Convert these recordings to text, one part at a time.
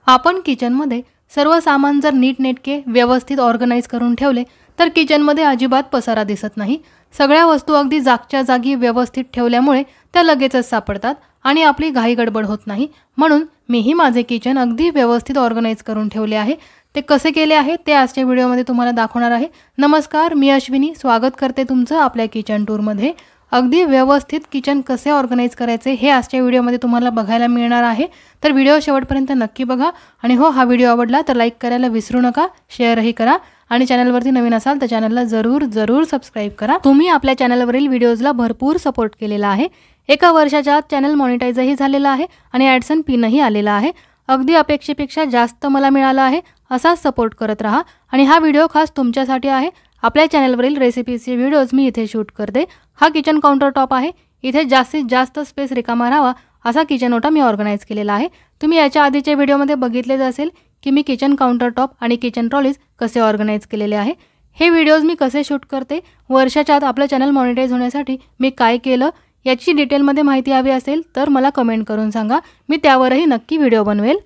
आपण किचनमध्ये सर्व सामान जर नीटनेटके व्यवस्थित ऑर्गनाइज करून ठेवले तर किचनमध्ये अजिबात पसारा दिसत नाही। सगळ्या वस्तू अगदी जागच्या जागी व्यवस्थित ठेवल्यामुळे त्या लगेचच सापडतात आणि आपली घाई गडबड होत नाही। म्हणून मीही माझे किचन अगदी व्यवस्थित ऑर्गनाइज करून ठेवले आहे। ते कसे केले आहे ते आजच्या व्हिडिओमध्ये तुम्हाला दाखवणार आहे। नमस्कार, मी अश्विनी स्वागत करते तुमचं आपल्या किचन टूरमध्ये। अगदी व्यवस्थित किचन कसे ऑर्गनाइज करायचे हे आजच्या व्हिडिओमध्ये तुम्हाला बघायला मिळणार आहे। तर व्हिडिओ शेवटपर्यंत नक्की बघा आणि हो, हा व्हिडिओ आवडला तर लाईक करायला विसरू नका, शेअरही करा आणि चॅनलवरती नवीन असाल तर चॅनलला जरूर सबस्क्राइब करा। तुम्ही आपल्या चॅनलवरील व्हिडिओजला भरपूर सपोर्ट केलेला आहे। एका वर्षाच्या आत चॅनल मॉनिटाइजही झालेला आहे आणि ॲडसन पिनही आलेला आहे। अगदी अपेक्षेपेक्षा जास्त मला मिळाला आहे। असाच सपोर्ट करत राहा आणि हा व्हिडिओ खास तुमच्यासाठी आहे। आपल्या चॅनलवरील रेसिपीचे व्हिडिओज मी इथे शूट करते। हा किचन काउंटर टॉप आहे। इथे जास्तीत जास्त स्पेस रिकामा राहावा असा किचन ओटा मी ऑर्गनाइज केलेला आहे। तुम्ही याच्या आधीच्या व्हिडिओमध्ये बघितलेच असेल की मी किचन काउंटर टॉप आणि किचन ट्रॉलीज कसे ऑर्गनाइज केलेले आहे। हे व्हिडिओज मी कसे शूट करते, वर्षाच्या आत आपलं चॅनल मॉनिटाइज होण्यासाठी मी काय केलं याची डिटेलमध्ये माहिती हवी असेल तर मला कमेंट करून सांगा, मी त्यावरही नक्की व्हिडिओ बनवेल।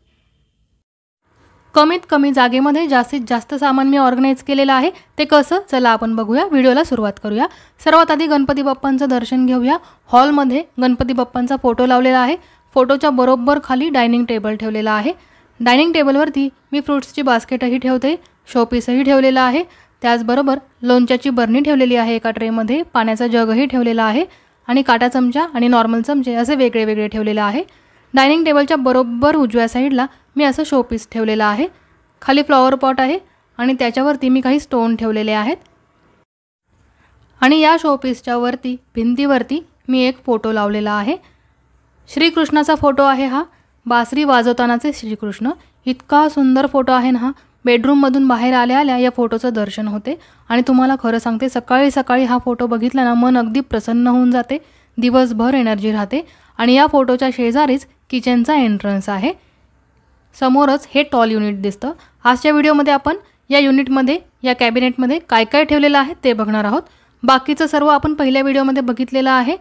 कमीत कमी जागेमध्ये जास्तीत जास्त सामान मी ऑर्गनाइज केलेलं आहे। ते कसं, चला आपण बघूया। व्हिडिओला सुरुवात करूया। सर्वात आधी गणपती बाप्पांचं दर्शन घेऊया। हॉलमध्ये गणपती बाप्पांचा फोटो लावलेला आहे। फोटोच्या बरोबर खाली डायनिंग टेबल ठेवलेला आहे। डायनिंग टेबलवरती मी फ्रूट्सची बास्केटही ठेवते, शोपीसही ठेवलेला आहे। त्याचबरोबर लोणच्याची बरणी ठेवलेली आहे एका ट्रेमध्ये, पाण्याचा जगही ठेवलेला आहे आणि काटा चमचा आणि नॉर्मल चमचे असे वेगळे वेगळे ठेवलेले आहे। डायनिंग टेबलच्या बरोबर उजव्या साईडला मी असं शोपीस ठेवलेला आहे। खाली फ्लॉवर पॉट आहे आणि त्याच्यावरती मी काही स्टोन ठेवलेले आहेत आणि या शोपीसच्या वरती भिंतीवरती मी एक फोटो लावलेला आहे। श्रीकृष्णाचा फोटो आहे हा, बासरी वाजवतानाचे श्रीकृष्ण। इतका सुंदर फोटो आहे ना हा। बेडरूममधून बाहेर आल्या या फोटोचं दर्शन होते आणि तुम्हाला खरं सांगते सकाळी सकाळी हा फोटो बघितला ना मन अगदी प्रसन्न होऊन जाते, दिवसभर एनर्जी राहते। आणि या फोटोच्या शेजारीच किचनचा एंट्रन्स आहे। समोरच हे टॉल युनिट दिसतं। आजच्या व्हिडिओमध्ये आपण या युनिटमध्ये या कॅबिनेटमध्ये काय काय ठेवलेलं आहे ते बघणार आहोत। बाकीचं सर्व आपण पहिल्या व्हिडिओमध्ये बघितलेलं आहे।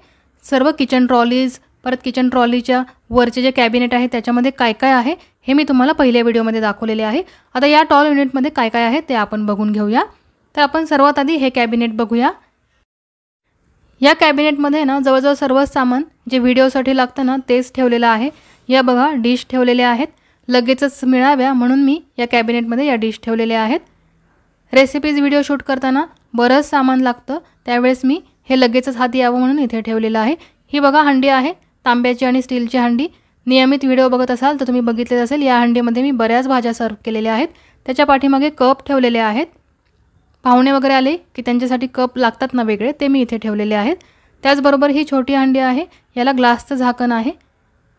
सर्व किचन ट्रॉलीज, परत किचन ट्रॉलीच्या वरचे जे कॅबिनेट आहे त्याच्यामध्ये काय काय आहे हे मी तुम्हाला पहिल्या व्हिडिओमध्ये दाखवलेले आहे। आता या टॉल युनिटमध्ये काय काय आहे ते आपण बघून घेऊया। तर आपण सर्वात आधी हे कॅबिनेट बघूया। या कॅबिनेटमध्ये ना जवळजवळ सर्व सामान जे व्हिडिओसाठी लागतं ना तेच ठेवलेलं आहे। या बघा डिश ठेवलेले आहेत, लगेचच मिळाव्या म्हणून मी या कॅबिनेटमध्ये या डिश ठेवलेल्या आहेत। रेसिपीज व्हिडिओ शूट करताना बरंच सामान लागतं, त्यावेळेस मी हे लगेचच हाती यावं म्हणून इथे ठेवलेलं आहे। ही बघा हंडी आहे, तांब्याची आणि स्टीलची हंडी। नियमित व्हिडिओ बघत असाल तर तुम्ही बघितलेच असेल, या हंडीमध्ये मी बऱ्याच भाज्या सर्व केलेल्या आहेत। त्याच्या पाठीमागे कप ठेवलेले आहेत। पाहुणे वगैरे आले की त्यांच्यासाठी कप लागतात ना वेगळे, ते मी इथे ठेवलेले आहेत। त्याचबरोबर ही छोटी हंडी आहे, याला ग्लासचं झाकण आहे।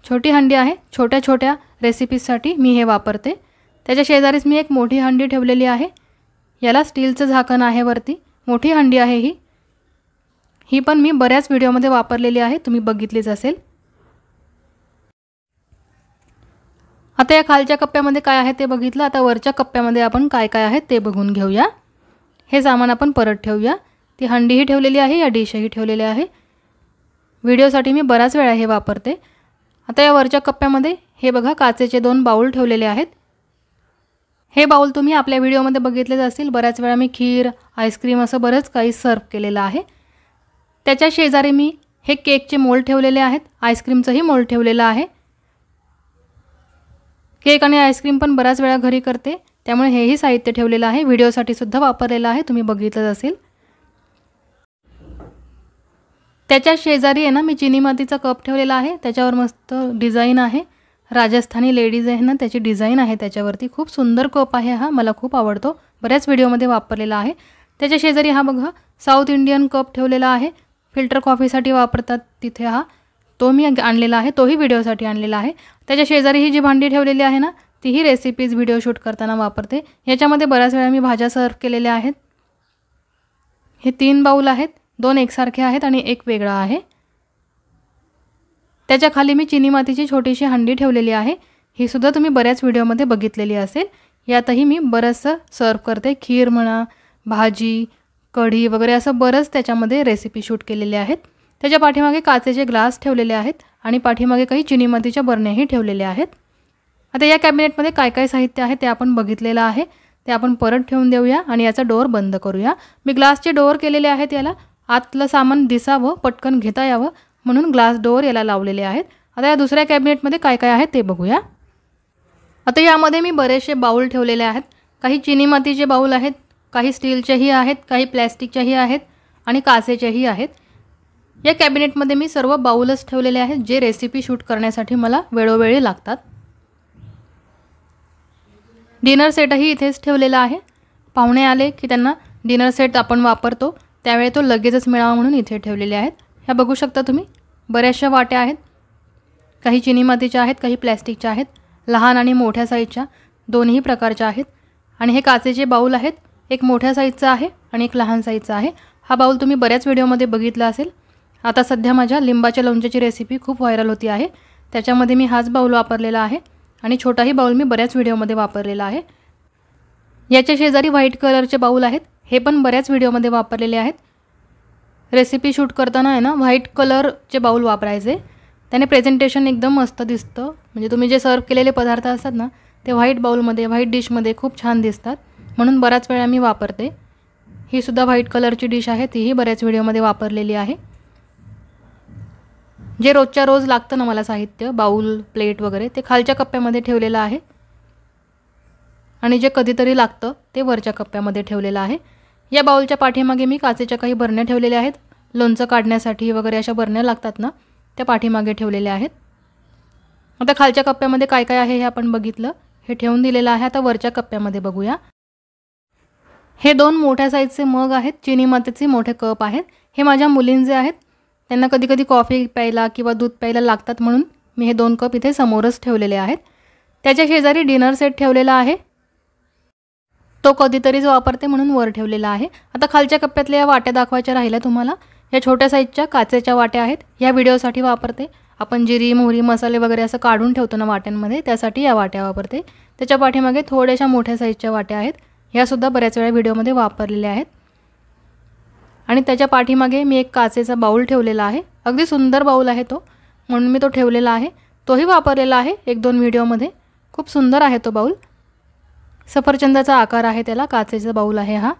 छोटी हंडी आहे, छोट्या छोट्या रेसिपीजसाठी मी हे वापरते। त्याच्या शेजारीच मी एक मोठी हंडी ठेवलेली आहे, याला स्टीलचं झाकण आहे वरती। मोठी हंडी आहे ही पण मी बऱ्याच व्हिडिओमध्ये वापरलेली आहे, तुम्ही बघितलीच असेल। आता या खालच्या कप्प्यामध्ये काय आहे ते बघितलं, आता वरच्या कप्प्यामध्ये आपण काय काय आहे ते बघून घेऊया। हे सामान आपण परत ठेवूया। ती हंडीही ठेवलेली आहे, या डिशही ठेवलेली आहे। व्हिडिओसाठी मी बराच वेळा हे वापरते। आता या वरच्या कप्प्यामध्ये हे बघा काचेचे 2 बाउल ठेवलेले आहेत। हे बाउल तुम्ही आपल्या व्हिडिओमध्ये बघितलेच असतील, बऱ्याच वेळा मी खीर, आईस्क्रीम असं बरंच काही सर्व केलेलं आहे। त्याच्या शेजारी मी हे केकचे मोल्ड ठेवलेले आहेत, आईस्क्रीमचंही मोल्ड ठेवलेलं आहे। केक आणि आईस्क्रीम पण बऱ्याच वेळा घरी करते, त्यामुळे हेही साहित्य ठेवलेलं आहे। व्हिडिओसाठी सुद्धा वापरलेलं आहे, तुम्ही बघितलंच असेल। त्याच्या शेजारी आहे ना मी चिनी मातीचा कप ठेवलेला आहे, त्याच्यावर मस्त डिझाईन आहे। राजस्थानी लेडीज आहे ना त्याची डिझाईन आहे त्याच्यावरती। खूप सुंदर कप आहे हा, मला खूप आवडतो, बऱ्याच व्हिडिओमध्ये वापरलेला आहे। त्याच्या शेजारी हा बघा साऊथ इंडियन कप ठेवलेला आहे, फिल्टर कॉफीसाठी वापरतात तिथे हा, तो मी आणलेला आहे, तोही व्हिडिओसाठी आणलेला आहे। त्याच्या शेजारी ही जी भांडी ठेवलेली आहे ना तीही रेसिपीज व्हिडिओ शूट करताना वापरते। याच्यामध्ये बऱ्याच वेळा मी भाज्या सर्व केलेल्या आहेत। हे 3 बाउल आहेत, 2 एकसारखे आहेत आणि एक वेगळा आहे। त्याच्या खाली मी चिनी मातीची छोटीशी हंडी ठेवलेली आहे, ही सुद्धा तुम्ही बऱ्याच व्हिडिओमध्ये बघितलेली असेल। यातही मी बरंचसं सर्व करते, खीर म्हणा, भाजी, कढी वगैरे असं बरंच त्याच्यामध्ये रेसिपी शूट केलेले आहेत। त्याच्या पाठीमागे काचेचे ग्लास ठेवलेले आहेत आणि पाठीमागे काही चिनी मातीच्या बरण्याही ठेवलेल्या आहेत। आता या कॅबिनेटमध्ये काय काय साहित्य आहे ते आपण बघितलेलं आहे, ते आपण परत ठेवून देऊया आणि याचा डोअर बंद करूया। मी ग्लासचे डोअर केलेले आहेत, याला आतलं सामान दिसावं, पटकन घेता यावं म्हणून ग्लास डोअर याला लावलेले आहेत। आता या दुसऱ्या कॅबिनेटमध्ये काय काय आहे ते बघूया। आता यामध्ये मी बरेचसे बाउल ठेवलेले आहेत, काही चिनी मातीचे बाउल आहेत, काही स्टीलचेही आहेत, काही प्लॅस्टिकचेही आहेत आणि काचेचेही आहेत। या कॅबिनेटमध्ये मी सर्व बाउलच ठेवलेले आहेत जे रेसिपी शूट करण्यासाठी मला वेळोवेळी लागतात। डिनर सेटही इथेच ठेवलेला आहे, पाहुणे आले की त्यांना डिनर सेट आपण वापरतो त्यावेळी तो लगेचच मिळावा म्हणून इथे ठेवलेले आहेत। ह्या बघू शकता तुम्ही, बऱ्याचशा वाट्या आहेत, काही चिनी मातीच्या आहेत, काही प्लॅस्टिकच्या आहेत, लहान आणि मोठ्या साईजच्या दोन्ही प्रकारच्या आहेत। आणि हे काचेचे बाउल आहेत, एक मोठ्या साईजचा आहे आणि एक लहान साईजचा आहे। हा बाउल तुम्ही बऱ्याच व्हिडिओमध्ये बघितला असेल। आता सध्या माझ्या लिंबाच्या लोणच्याची रेसिपी खूप व्हायरल होती आहे, त्याच्यामध्ये मी हाच बाउल वापरलेला आहे आणि छोटाही बाउल मी बऱ्याच व्हिडिओमध्ये वापरलेला आहे। याच्या शेजारी व्हाईट कलरचे बाउल आहेत, हे पण बऱ्याच व्हिडिओमध्ये वापरलेले आहेत। रेसिपी शूट करताना आहे ना व्हाईट कलरचे बाउल वापरायचे, त्याने प्रेझेंटेशन एकदम मस्त दिसतं। म्हणजे तुम्ही जे सर्व केलेले पदार्थ असतात ना ते व्हाईट बाउलमध्ये, व्हाईट डिशमध्ये खूप छान दिसतात, म्हणून बराच वेळा मी वापरते। ही सुद्धा व्हाईट कलरची डिश आहे, तीही बऱ्याच व्हिडिओमध्ये वापरलेली आहे। जे रोजच्या रोज लागतं ना मला साहित्य, बाउल, प्लेट वगैरे, ते खालच्या कप्प्यामध्ये ठेवलेलं आहे आणि जे कधीतरी लागतं ते वरच्या कप्प्यामध्ये ठेवलेलं आहे। या बाउलच्या पाठीमागे मी काचेच्या काही बरण्या ठेवलेल्या आहेत, लोणचं काढण्यासाठी वगैरे अशा बरण्या लागतात ना त्या पाठीमागे ठेवलेल्या आहेत। आता खालच्या कप्प्यामध्ये काय काय आहे हे आपण बघितलं, हे ठेवून दिलेलं आहे। आता वरच्या कप्प्यामध्ये बघूया। हे दोन मोठ्या साईजचे मग आहेत, चिनी मातीचे मोठे कप आहेत। हे माझ्या मुलींचे आहेत, त्यांना कधी कधी कॉफी प्यायला किंवा दूध प्यायला लागतात म्हणून मी हे दोन कप इथे समोरच ठेवलेले आहेत। त्याच्या शेजारी डिनर सेट ठेवलेला आहे, तो कधीतरीच वापरते म्हणून वर ठेवलेला आहे। आता खालच्या कप्प्यातल्या या वाट्या दाखवायच्या राहिल्या तुम्हाला, या छोट्या साईजच्या काचेच्या वाट्या आहेत, या व्हिडिओसाठी वापरते। आपण जिरी, मोहरी, मसाले वगैरे असं काढून ठेवतो ना वाट्यांमध्ये, त्यासाठी या वाट्या वापरते। त्याच्या पाठीमागे थोड्याशा मोठ्या साईजच्या वाट्या आहेत, ह्या सुद्धा बऱ्याच वेळा व्हिडिओमध्ये वापरलेल्या आहेत। आणि त्याच्या पाठीमागे मी एक काचेचा बाउल ठेवलेला आहे, अगदी सुंदर बाउल आहे तो, म्हणून मी तो ठेवलेला आहे। तोही वापरलेला आहे एक दोन व्हिडिओमध्ये, खूप सुंदर आहे तो बाउल, सफरचंदाचा आकार आहे त्याला, काचेचा बाउल आहे हा।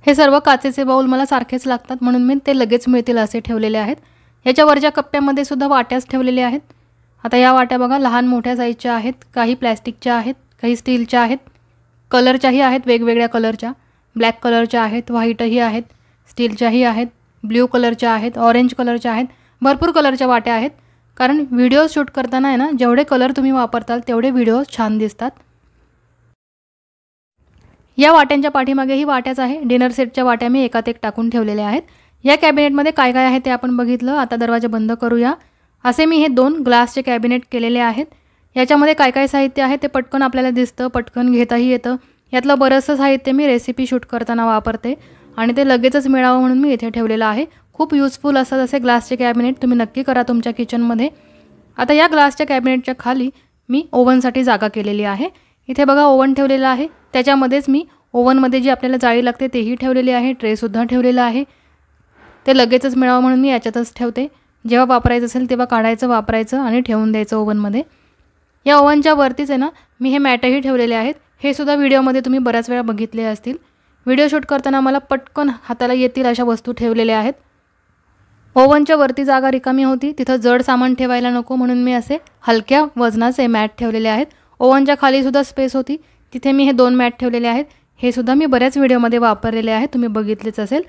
हे सर्व काचेचे बाउल मला सारखेच लागतात म्हणून मी ते लगेच मिळतील असे ठेवलेले आहेत। याच्या वरच्या कप्प्यामध्ये सुद्धा वाट्याच ठेवलेल्या आहेत। आता या वाट्या बघा, लहान मोठ्या साईजच्या आहेत, काही प्लॅस्टिकच्या आहेत, काही स्टीलच्या आहेत, कलरच्याही आहेत, वेगवेगळ्या कलरच्या, ब्लॅक कलरच्या आहेत, व्हाईटही आहेत, स्टीलच्याही आहेत, ब्ल्यू कलरच्या आहेत, ऑरेंज कलरच्या आहेत, भरपूर कलरच्या वाट्या आहेत। कारण व्हिडिओ शूट करताना आहे ना जेवढे कलर तुम्ही वापरताल तेवढे व्हिडिओज छान दिसतात। या वाट्यांच्या पाठीमागेही वाट्याच आहे, डिनर सेटच्या वाट्या मी एकात एक टाकून ठेवलेल्या आहेत। या कॅबिनेटमध्ये काय काय आहे ते आपण बघितलं, आता दरवाजा बंद करूया। असे मी हे दोन ग्लासचे कॅबिनेट केलेले आहेत। याच्यामध्ये काय काय साहित्य आहे ते पटकन आपल्याला दिसतं, पटकन घेताही येतं। यातलं बरंचसं साहित्य मी रेसिपी शूट करताना वापरते आणि ते लगेचच मिळावं म्हणून मी इथे ठेवलेलं आहे। खूप यूजफुल असतात असे ग्लासचे कॅबिनेट, तुम्ही नक्की करा तुमच्या किचनमध्ये। आता या ग्लासच्या कॅबिनेटच्या खाली मी ओव्हनसाठी जागा केलेली आहे। इथे बघा ओव्हन ठेवलेला आहे, त्याच्यामध्येच मी ओव्हनमध्ये जी आपल्याला जाळी लागते तेही ठेवलेली आहे, ट्रेसुद्धा ठेवलेला आहे। ते लगेचच मिळावं म्हणून मी याच्यातच ठेवते, जेव्हा वापरायचं असेल तेव्हा काढायचं, वापरायचं आणि ठेवून द्यायचं ओव्हनमध्ये। या ओव्हनच्या वरतीच आहे ना मी हे मॅटही ठेवलेले आहेत, हे सुद्धा व्हिडिओमध्ये तुम्ही बऱ्याच वेळा बघितले असतील। व्हिडिओ शूट करताना मला पटकन हाताला येतील अशा वस्तू ठेवलेल्या आहेत। ओव्हनच्या वरती जागा रिकामी होती, तिथं जड सामान ठेवायला नको म्हणून मी असे हलक्या वजनाचे मॅट ठेवलेले आहेत। ओव्हनच्या खाली सुद्धा स्पेस होती, तिथे मी हे दोन मॅट ठेवलेले आहेत, हे सुद्धा मी बऱ्याच व्हिडिओमध्ये वापरलेले आहेत, तुम्ही बघितलेच असेल।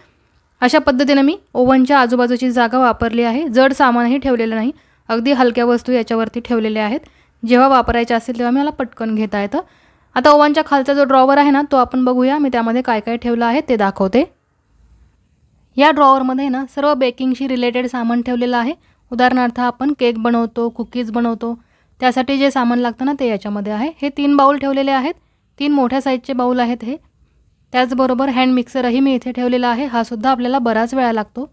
अशा पद्धतीने मी ओव्हनच्या आजूबाजूची जागा वापरली आहे, जड सामानही ठेवलेलं नाही, अगदी हलक्या वस्तू याच्यावरती ठेवलेल्या आहेत, जेव्हा वापरायच्या असेल तेव्हा मला पटकन घेता येतं। आता ओव्हनच्या खालचा जो ड्रॉवर आहे ना तो आपण बघूया, मी त्यामध्ये काय काय ठेवलं आहे ते दाखवते। या ड्रॉवरमध्ये ना सर्व बेकिंगशी रिलेटेड सामान ठेवलेलं आहे। उदाहरणार्थ आपण केक बनवतो, कुकीज बनवतो, त्यासाठी जे सामान लागतं ना ते याच्यामध्ये आहे। हे 3 बाउल ठेवलेले आहेत, 3 मोठ्या साईजचे बाउल आहेत हे। त्याचबरोबर हँड मिक्सरही मी इथे ठेवलेला आहे, हा सुद्धा आपल्याला बराच वेळा लागतो,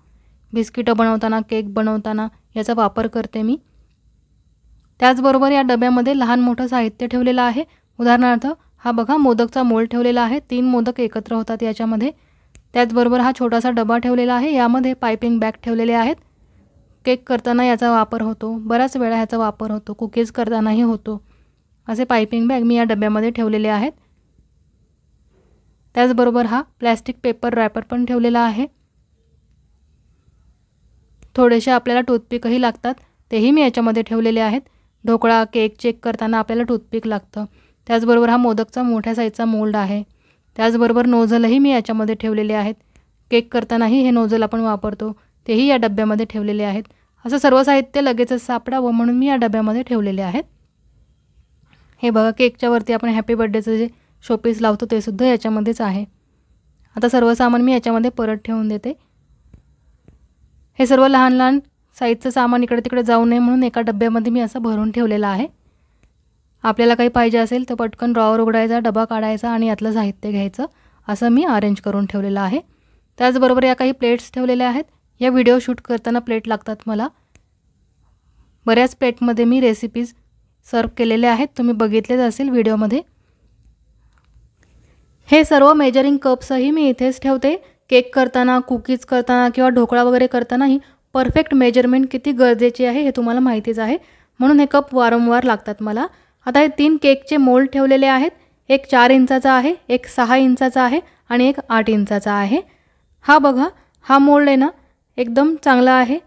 बिस्किटं बनवताना, केक बनवताना याचा वापर करते मी। त्याचबरोबर या डब्यामध्ये लहान मोठं साहित्य ठेवलेलं आहे। उदाहरणार्थ हा बघा मोदकचा मोल्ड ठेवलेला आहे, 3 मोदक एकत्र होतात याच्यामध्ये। त्याचबरोबर हा छोटासा डबा ठेवलेला आहे, यामध्ये पाइपिंग बॅग ठेवलेले आहेत। केक करताना याचा वापर होतो, बऱ्याच वेळा ह्याचा वापर होतो, कुकीज करतानाही होतो. असे पाइपिंग बॅग मी या डब्यामध्ये ठेवलेले आहेत. त्याचबरोबर हा प्लॅस्टिक पेपर रॅपर पण ठेवलेला आहे. थोडेसे आपल्याला टूथपिकही लागतात, तेही मी याच्यामध्ये ठेवलेले आहेत. ढोकळा केक चेक करताना आपल्याला टूथपिक लागतं. त्याचबरोबर हा मोदकचा मोठ्या साईजचा मोल्ड आहे. त्याचबरोबर नोझलही मी याच्यामध्ये ठेवलेले आहेत. केक करतानाही हे नोझल आपण वापरतो, तेही या डब्यामध्ये ठेवलेले आहेत. असं सर्व साहित्य लगेचच सापडावं म्हणून मी या डब्यामध्ये ठेवलेले आहेत. हे बघा, केकच्या वरती आपण हॅपी बर्थडेचं जे शोपीस लावतो ते सुद्धा याच्यामध्येच आहे. आता सर्व सामान मी याच्यामध्ये परत ठेवून देते. हे सर्व लहान लहान साईजचं सामान इकडे तिकडे जाऊ नये म्हणून एका डब्यामध्ये मी असं भरून ठेवलेलं आहे. आपल्याला काही पाहिजे असेल तर पटकन ड्रॉवर उघडायचा, डबा काढायचा आणि यातलं साहित्य घ्यायचं. असं मी अरेंज करून ठेवलेलं आहे. त्याचबरोबर या काही प्लेट्स ठेवलेल्या आहेत. या व्हिडिओ शूट करताना प्लेट लागतात मला. बऱ्याच प्लेटमध्ये मी रेसिपीज सर्व केलेले आहेत, तुम्ही बघितलेच असेल व्हिडिओमध्ये. हे सर्व मेजरिंग कप्सही मी इथेच ठेवते. केक करताना, कुकीज करताना किंवा ढोकळा वगैरे करतानाही परफेक्ट मेजरमेंट किती गरजेची आहे हे तुम्हाला माहितीच आहे, म्हणून हे कप वारंवार लागतात मला. आता हे 3 केकचे मोल्ड ठेवलेले आहेत. एक 4 इंचाचा आहे, एक 6 इंचाचा आहे आणि एक 8 इंचाचा आहे. हा बघा, हा मोल्ड आहे ना एकदम चांगला आहे.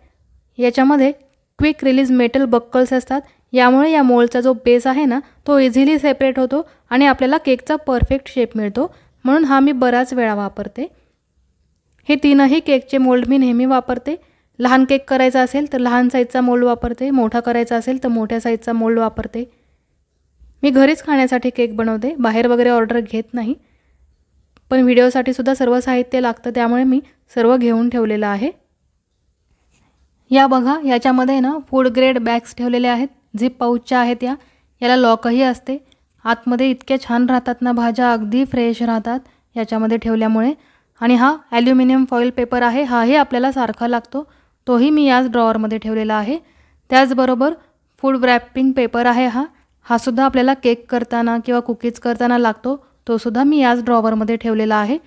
याच्यामध्ये क्विक रिलीज मेटल बक्कल्स असतात, यामुळे या मोल्डचा जो बेस आहे ना तो इझिली सेपरेट होतो आणि आपल्याला केकचा परफेक्ट शेप मिळतो, म्हणून हा मी बराच वेळा वापरते. हे 3ही केकचे मोल्ड मी नेहमी वापरते. लहान केक करायचा असेल तर लहान साईजचा मोल्ड वापरते, मोठा करायचा असेल तर मोठ्या साईजचा मोल्ड वापरते. मी घरीच खाण्यासाठी केक बनवते, बाहेर वगैरे ऑर्डर घेत नाही. पण व्हिडिओसाठी सुद्धा सर्व साहित्य लागतं, त्यामुळे मी सर्व घेऊन ठेवलेलं आहे. या बघा, याच्यामध्ये ना फूड ग्रेड बॅग्स ठेवलेले आहेत. झिप पाऊचच्या आहेत याला लॉकही असते. आतमध्ये इतक्या छान राहतात ना भाज्या, अगदी फ्रेश राहतात याच्यामध्ये ठेवल्यामुळे. आणि हा ॲल्युमिनियम फॉईल पेपर आहे, हाही आपल्याला सारखा लागतो, तोही मी याच ड्रॉवरमध्ये ठेवलेला आहे. त्याचबरोबर फूड रॅपिंग पेपर आहे हा सुद्धा आपल्याला केक करताना किंवा कुकीज करताना लागतो, तो सुद्धा मी याच ड्रॉवरमध्ये ठेवलेला आहे.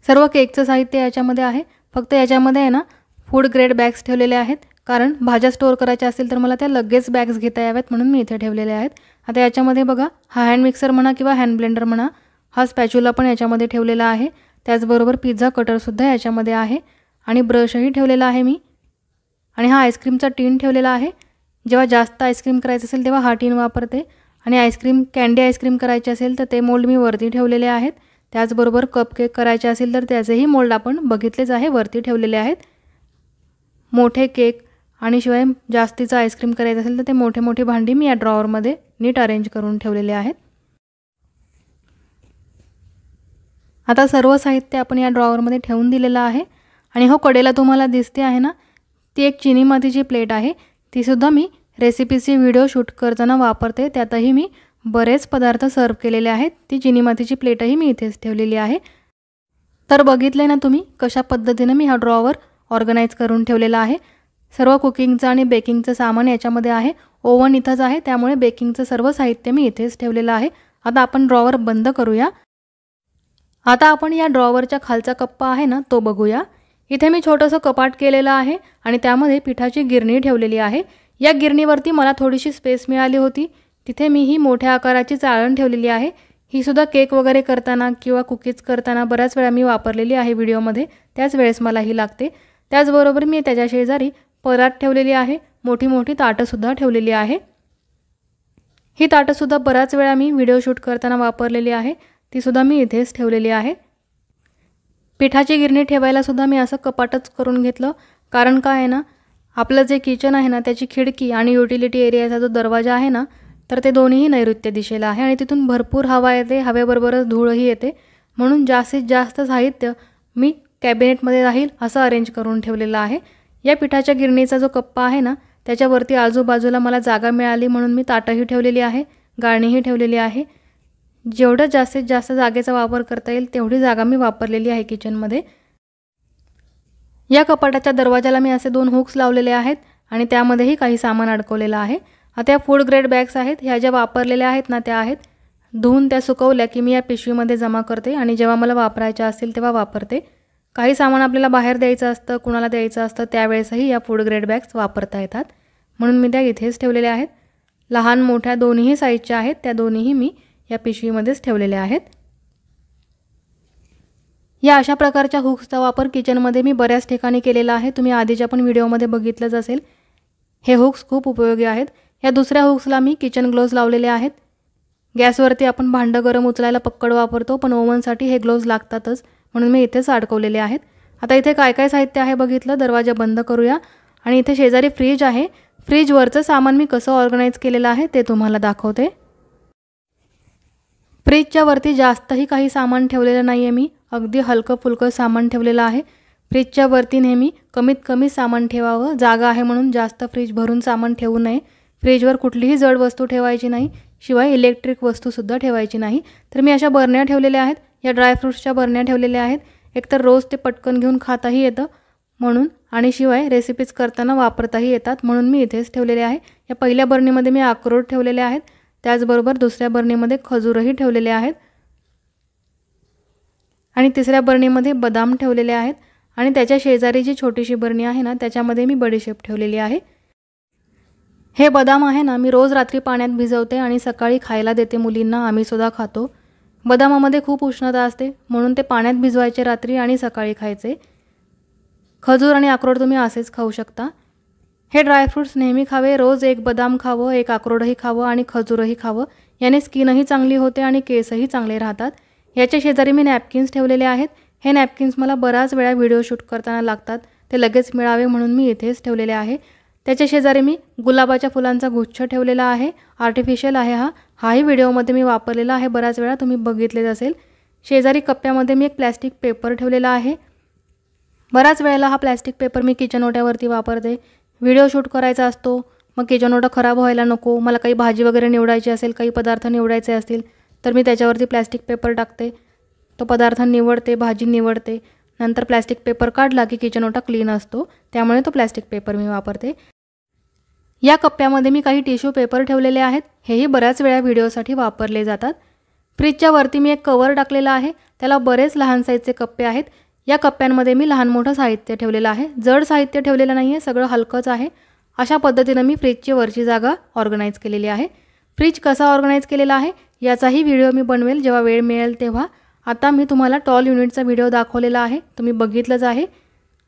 सर्व केकचं साहित्य याच्यामध्ये आहे. फक्त याच्यामध्ये आहे ना फूड ग्रेड बॅग्स ठेवलेले आहेत, कारण भाज्या स्टोअर करायच्या असतील तर मला त्या लगेच बॅग्स घेता याव्यात म्हणून मी इथे ठेवलेले आहेत. आता याच्यामध्ये बघा, हा हँड मिक्सर म्हणा किंवा हँड ब्लेंडर म्हणा, हा स्पॅच्युला पण याच्यामध्ये ठेवलेला आहे. त्याचबरोबर पिझ्झा कटरसुद्धा याच्यामध्ये आहे आणि ब्रशही ठेवलेला आहे मी. आणि हा आईस्क्रीमचा टीन ठेवलेला आहे. जेव्हा जास्त आईस्क्रीम करायचं असेल तेव्हा हा टीन वापरते. आणि कँडी आईस्क्रीम करायचे असेल तर ते मोल्ड मी वरती ठेवलेले आहेत. त्याचबरोबर कपकेक करायचे असेल तर त्याचेही मोल्ड आपण बघितलेच आहे, वरती ठेवलेले आहेत. मोठे केक आणि शिवाय जास्तीचं आईस्क्रीम करायचं असेल तर ते मोठे मोठे भांडी मी या ड्रॉवरमध्ये नीट अरेंज करून ठेवलेले आहेत. आता सर्व साहित्य आपण या ड्रॉवरमध्ये ठेवून दिलेलं आहे. आणि हो, कडेला तुम्हाला दिसते आहे ना, ती एक चिनी मातीची प्लेट आहे. तीसुद्धा मी रेसिपीचे व्हिडिओ शूट करताना वापरते, त्यातही मी बरेच पदार्थ सर्व केलेले आहेत. ती चिनी मातीची प्लेटही मी इथेच ठेवलेली आहे. तर बघितले ना तुम्ही कशा पद्धतीने मी हा ड्रॉवर ऑर्गनाईज करून ठेवलेला आहे. सर्व कुकिंगचं आणि बेकिंगचं सामान याच्यामध्ये आहे. ओव्हन इथंच आहे, त्यामुळे बेकिंगचं सर्व साहित्य मी इथेच ठेवलेलं आहे. आता आपण ड्रॉवर बंद करूया. आता आपण या ड्रॉवरच्या खालचा कप्पा आहे ना तो बघूया. इथे मी छोटंसं कपाट केलेलं आहे आणि त्यामध्ये पिठाची गिरणी ठेवलेली आहे. या गिरणीवरती मला थोडीशी स्पेस मिळाली होती, तिथे मी ही मोठ्या आकाराची चाळण ठेवलेली आहे. ही सुद्धा केक वगैरे करताना किंवा कुकीज करताना बऱ्याच वेळा मी वापरलेली आहे व्हिडिओमध्ये, त्याच वेळेस मला ही लागते. त्याचबरोबर मी त्याच्या शेजारी परात ठेवलेली आहे, मोठी मोठी ताटंसुद्धा ठेवलेली आहे. ही ताटंसुद्धा बऱ्याच वेळा मी व्हिडिओ शूट करताना वापरलेली आहे, तीसुद्धा मी इथेच ठेवलेली आहे. पिठाची गिरणी ठेवायला सुद्धा मी असं कपाटच करून घेतलं, कारण काय आहे ना, आपलं जे किचन आहे ना त्याची खिडकी आणि युटिलिटी एरियाचा जो दरवाजा आहे ना, तर ते दोन्हीही नैऋत्य दिशेला आहे आणि तिथून भरपूर हवा येते, हवेबरोबरच धूळही येते. म्हणून जास्तीत जास्त साहित्य मी कॅबिनेटमध्ये राहील असं अरेंज करून ठेवलेलं आहे. या पिठाच्या गिरणीचा जो कप्पा आहे ना त्याच्यावरती आजूबाजूला मला जागा मिळाली म्हणून मी ताटंही ठेवलेली आहे, गाळणीही ठेवलेली आहे. जेवढं जास्तीत जास्त जागेचा वापर करता येईल तेवढी जागा मी वापरलेली आहे किचनमध्ये. या कपाटाच्या दरवाजाला मी असे 2 हुक्स लावलेले आहेत आणि त्यामध्येही काही सामान अडकवलेलं आहे. आता या फूड ग्रेड बॅग्स आहेत, ह्या ज्या वापरलेल्या आहेत ना त्या आहेत. धुवून त्या सुकवल्या की मी या पिशवीमध्ये जमा करते आणि जेव्हा मला वापरायच्या असतील तेव्हा वापरते. काही सामान आपल्याला बाहेर द्यायचं असतं, कुणाला द्यायचं असतं, त्यावेळेसही या फूड ग्रेड बॅग्स वापरता येतात, म्हणून मी त्या इथेच ठेवलेल्या आहेत. लहान मोठ्या दोन्हीही साईजच्या आहेत, त्या दोन्हीही मी या पिशवीमध्येच ठेवलेल्या आहेत. या अशा प्रकारच्या हुक्सचा वापर किचनमध्ये मी बऱ्याच ठिकाणी केलेला आहे. तुम्ही आधीच्या पण व्हिडिओमध्ये बघितलंच असेल. हे हुक्स खूप उपयोगी आहेत. या दुसऱ्या हुक्सला मी किचन ग्लोव्ज लावलेले आहेत. गॅसवरती आपण भांडं गरम उचलायला पक्कड वापरतो, पण ओव्हनसाठी हे ग्लोव्ज लागतातच, म्हणून मी इथेच अडकवलेले आहेत. आता इथे काय काय साहित्य आहे बघितलं. दरवाजा बंद करूया. आणि इथे शेजारी फ्रीज आहे. फ्रीजवरचं सामान मी कसं ऑर्गनाईज केलेलं आहे ते तुम्हाला दाखवते. फ्रीजच्या वरती जास्तही काही सामान ठेवलेलं नाही आहे मी. अगदी हलकं फुलकं सामान ठेवलेलं आहे. फ्रीजच्या वरती नेहमी कमीत कमी सामान ठेवावं. जागा आहे म्हणून जास्त फ्रीज भरून सामान ठेवू नये. फ्रीजवर कुठलीही जड वस्तू ठेवायची नाही, शिवाय इलेक्ट्रिक वस्तूसुद्धा ठेवायची नाही. तर मी अशा बरण्या ठेवलेल्या आहेत. या ड्रायफ्रूट्सच्या बरण्या ठेवलेल्या आहेत. एकतर रोज ते पटकन घेऊन खाताही येतं म्हणून, आणि शिवाय रेसिपीज करताना वापरताही येतात, म्हणून मी इथेच ठेवलेले आहे. या पहिल्या बरणीमध्ये मी अक्रोड ठेवलेले आहेत. त्याचबरोबर दुसऱ्या बरणीमध्ये खजूरही ठेवलेले आहेत. आणि तिसऱ्या बरणीमध्ये बदाम ठेवलेले आहेत. आणि त्याच्या शेजारी जी छोटीशी बरणी आहे ना, त्याच्यामध्ये मी बडीशेप ठेवलेली आहे. हे बदाम आहे ना, मी रोज रात्री पाण्यात भिजवते आणि सकाळी खायला देते मुलींना. आम्ही सुद्धा खातो. बदामामध्ये खूप उष्णता असते, म्हणून ते पाण्यात भिजवायचे रात्री आणि सकाळी खायचे. खजूर आणि अक्रोड तुम्ही असेच खाऊ शकता. हे ड्रायफ्रूट्स नेहमी खावे. रोज एक बदाम खावं, एक अक्रोडही खावं आणि खजूरही खावं. याने स्किनही चांगली होते आणि केसही चांगले राहतात. याच्या शेजारी मी नॅपकिन्स ठेवलेले आहेत. हे नॅपकिन्स मला बराच वेळा व्हिडिओ शूट करताना लागतात, ते लगेच मिळावे म्हणून मी इथेच ठेवलेले आहे. त्याच्या शेजारी मी गुलाबाच्या फुलांचा गुच्छ ठेवलेला आहे. आर्टिफिशियल आहे हाही व्हिडिओमध्ये मी वापरलेला आहे, बराच वेळा तुम्ही बघितलेच असेल. शेजारी कप्प्यामध्ये मी एक प्लॅस्टिक पेपर ठेवलेला आहे. बराच वेळेला हा प्लॅस्टिक पेपर मी किचन ओट्यावरती वापरते. व्हिडिओ शूट करायचा असतो, मग किचन ओटा खराब व्हायला नको, मला काही भाजी वगैरे निवडायची असेल, काही पदार्थ निवडायचे असतील, तर मी त्याच्यावरती प्लॅस्टिक पेपर टाकते. तो पदार्थ निवडते, भाजी निवडते. नंतर प्लॅस्टिक पेपर काढला की किचन ओटा क्लीन असतो, त्यामुळे तो प्लॅस्टिक पेपर मी वापरते. या कप्प्यामध्ये मी काही टिश्यू पेपर ठेवलेले आहेत. हेही बऱ्याच वेळा व्हिडिओसाठी वापरले जातात. फ्रीजच्या वरती मी एक कवर टाकलेला आहे. त्याला बरेच लहान साईजचे कप्पे आहेत. या कप्प्यांमध्ये मी लहान मोठं साहित्य ठेवलेलं आहे. जड साहित्य ठेवलेलं नाही आहे, सगळं हलकंच आहे. अशा पद्धतीने मी फ्रीजची वरची जागा ऑर्गनाईज केलेली आहे. फ्रीज कसा ऑर्गनाईज केलेला आहे याचाही व्हिडिओ मी बनवेल जेव्हा वेळ मिळेल तेव्हा. आता मी तुम्हाला टॉल युनिटचा व्हिडिओ दाखवलेला आहे, तुम्ही बघितलंच आहे.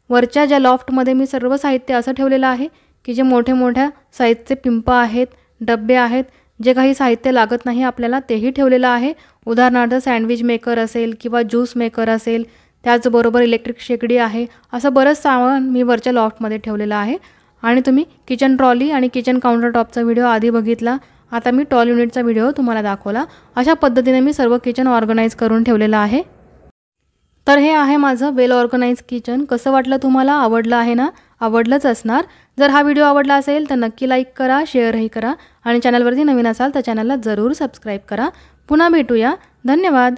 वरच्या ज्या लॉफ्टमध्ये मी सर्व साहित्य असं ठेवलेलं आहे की जे मोठ्या साईजचे पिंप आहेत, डब्बे आहेत, जे काही साहित्य लागत नाही आपल्याला तेही ठेवलेलं आहे. उदाहरणार्थ सँडविच मेकर असेल किंवा ज्यूस मेकर असेल, त्याचबरोबर इलेक्ट्रिक शेगडी आहे. असं बरंच सामान मी वरच्या लॉफ्टमध्ये ठेवलेलं आहे. आणि तुम्ही किचन ट्रॉली आणि किचन काउंटरटॉपचा व्हिडिओ आधी बघितला. आता मी टॉल युनिटचा व्हिडिओ तुम्हाला दाखवला. अशा पद्धतीने मी सर्व किचन ऑर्गनाईज करून ठेवलेलं आहे. तर हे आहे माझं वेल ऑर्गनाइज किचन. कसं वाटलं तुम्हाला? आवडलं आहे ना? आवडलंच असणार. जर हा व्हिडिओ आवडला असेल तर नक्की लाईक करा, शेअरही करा आणि चॅनलवरती नवीन असाल तर चॅनलला जरूर सबस्क्राईब करा. पुन्हा भेटूया. धन्यवाद.